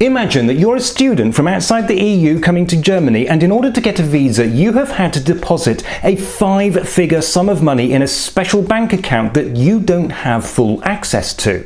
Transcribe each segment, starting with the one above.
Imagine that you're a student from outside the EU coming to Germany, and in order to get a visa you have had to deposit a 5-figure sum of money in a special bank account that you don't have full access to.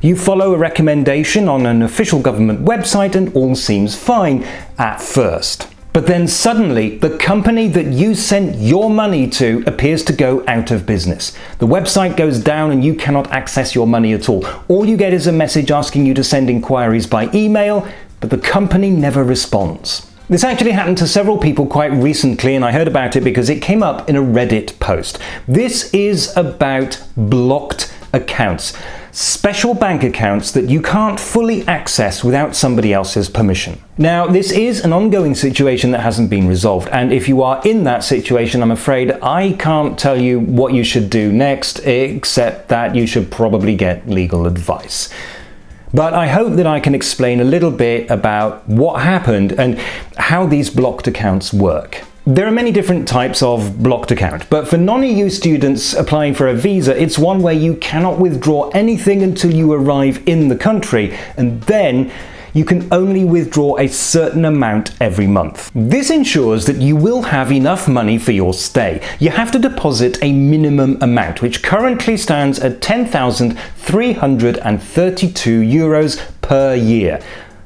You follow a recommendation on an official government website and all seems fine at first. But then suddenly, the company that you sent your money to appears to go out of business. The website goes down and you cannot access your money at all. All you get is a message asking you to send inquiries by email, but the company never responds. This actually happened to several people quite recently, and I heard about it because it came up in a Reddit post. This is about blocked accounts. Special bank accounts that you can't fully access without somebody else's permission. Now, this is an ongoing situation that hasn't been resolved, and if you are in that situation, I'm afraid I can't tell you what you should do next, except that you should probably get legal advice. But I hope that I can explain a little bit about what happened and how these blocked accounts work. There are many different types of blocked account, but for non-EU students applying for a visa, it's one where you cannot withdraw anything until you arrive in the country, and then you can only withdraw a certain amount every month. This ensures that you will have enough money for your stay. You have to deposit a minimum amount, which currently stands at 10,332 euros per year.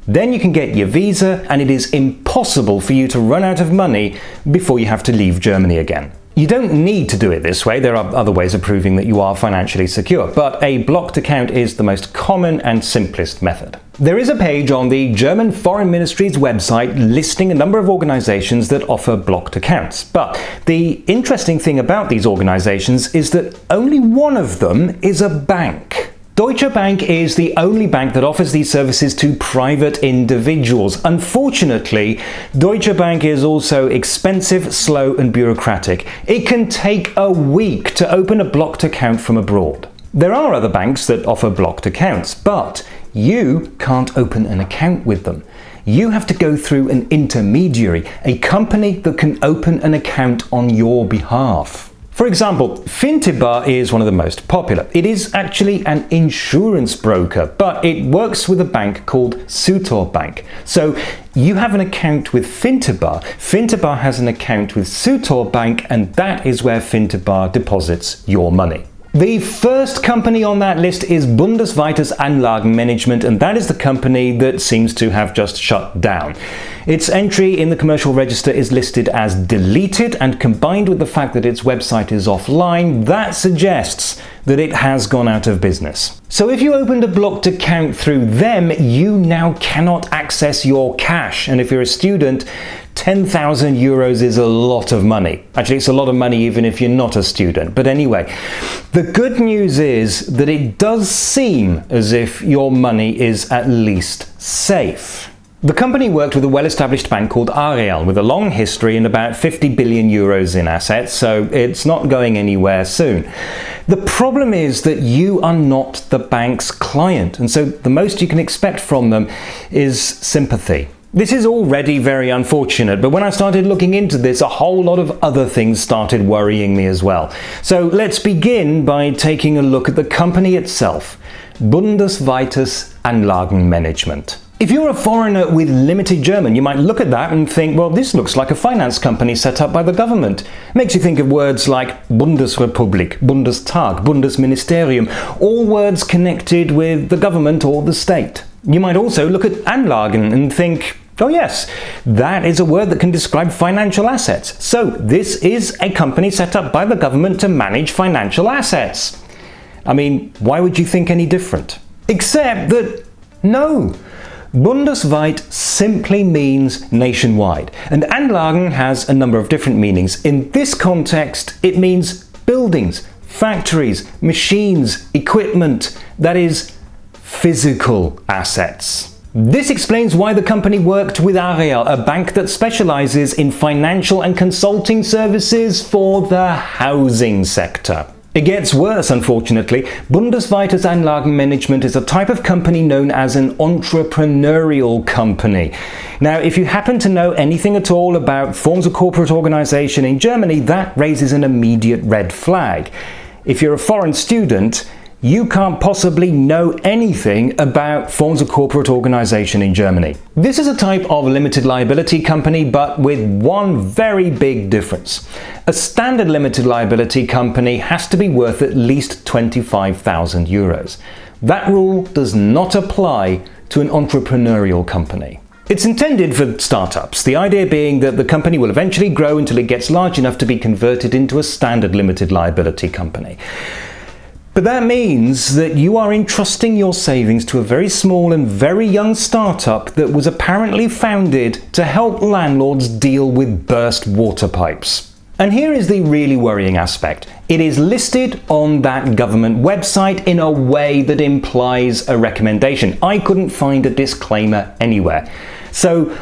Then you can get your visa, and it is impossible for you to run out of money before you have to leave Germany again. You don't need to do it this way, there are other ways of proving that you are financially secure, but a blocked account is the most common and simplest method. There is a page on the German Foreign Ministry's website listing a number of organizations that offer blocked accounts, but the interesting thing about these organizations is that only one of them is a bank. Deutsche Bank is the only bank that offers these services to private individuals. Unfortunately, Deutsche Bank is also expensive, slow and bureaucratic. It can take a week to open a blocked account from abroad. There are other banks that offer blocked accounts, but you can't open an account with them. You have to go through an intermediary, a company that can open an account on your behalf. For example, Fintiba is one of the most popular. It is actually an insurance broker, but it works with a bank called Sutor Bank. So you have an account with Fintiba, Fintiba has an account with Sutor Bank, and that is where Fintiba deposits your money. The first company on that list is Bundesweites Anlagenmanagement, and that is the company that seems to have just shut down. Its entry in the commercial register is listed as deleted, and combined with the fact that its website is offline, that suggests that it has gone out of business. So if you opened a blocked account through them, you now cannot access your cash, and if you're a student, 10,000 euros is a lot of money. Actually, it's a lot of money even if you're not a student. But anyway, the good news is that it does seem as if your money is at least safe. The company worked with a well-established bank called Aareal with a long history and about 50 billion euros in assets, so it's not going anywhere soon. The problem is that you are not the bank's client, and so the most you can expect from them is sympathy. This is already very unfortunate, but when I started looking into this, a whole lot of other things started worrying me as well. So let's begin by taking a look at the company itself, Bundesweites Anlagenmanagement. If you're a foreigner with limited German, you might look at that and think, well, this looks like a finance company set up by the government. It makes you think of words like Bundesrepublik, Bundestag, Bundesministerium, all words connected with the government or the state. You might also look at Anlagen and think, oh yes, that is a word that can describe financial assets. So this is a company set up by the government to manage financial assets. I mean, why would you think any different? Except that, no. Bundesweit simply means nationwide, and Anlagen has a number of different meanings. In this context, it means buildings, factories, machines, equipment, that is, physical assets. This explains why the company worked with Aareal, a bank that specializes in financial and consulting services for the housing sector. It gets worse, unfortunately. Bundesweites Anlagenmanagement is a type of company known as an entrepreneurial company. Now, if you happen to know anything at all about forms of corporate organization in Germany, that raises an immediate red flag. If you're a foreign student, you can't possibly know anything about forms of corporate organization in Germany. This is a type of limited liability company, but with one very big difference. A standard limited liability company has to be worth at least 25,000 euros. That rule does not apply to an entrepreneurial company. It's intended for startups, the idea being that the company will eventually grow until it gets large enough to be converted into a standard limited liability company. But that means that you are entrusting your savings to a very small and very young startup that was apparently founded to help landlords deal with burst water pipes. And here is the really worrying aspect. It is listed on that government website in a way that implies a recommendation. I couldn't find a disclaimer anywhere. So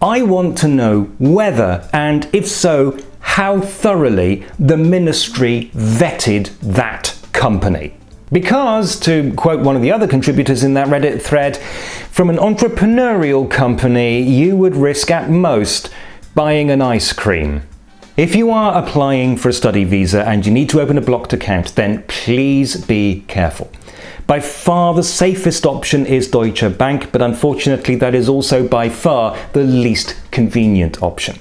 I want to know whether, and if so, how thoroughly the ministry vetted that company. Because, to quote one of the other contributors in that Reddit thread, from an entrepreneurial company you would risk at most buying an ice cream. If you are applying for a study visa and you need to open a blocked account, then please be careful. By far the safest option is Deutsche Bank, but unfortunately that is also by far the least convenient option.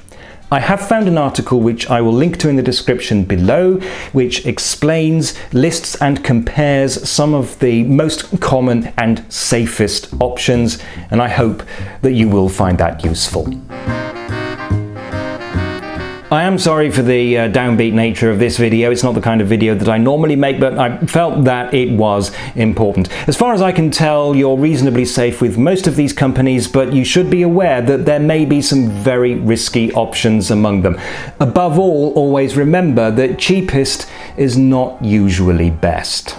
I have found an article which I will link to in the description below, which explains, lists and compares some of the most common and safest options, and I hope that you will find that useful. I am sorry for the downbeat nature of this video. It's not the kind of video that I normally make, but I felt that it was important. As far as I can tell, you're reasonably safe with most of these companies, but you should be aware that there may be some very risky options among them. Above all, always remember that cheapest is not usually best.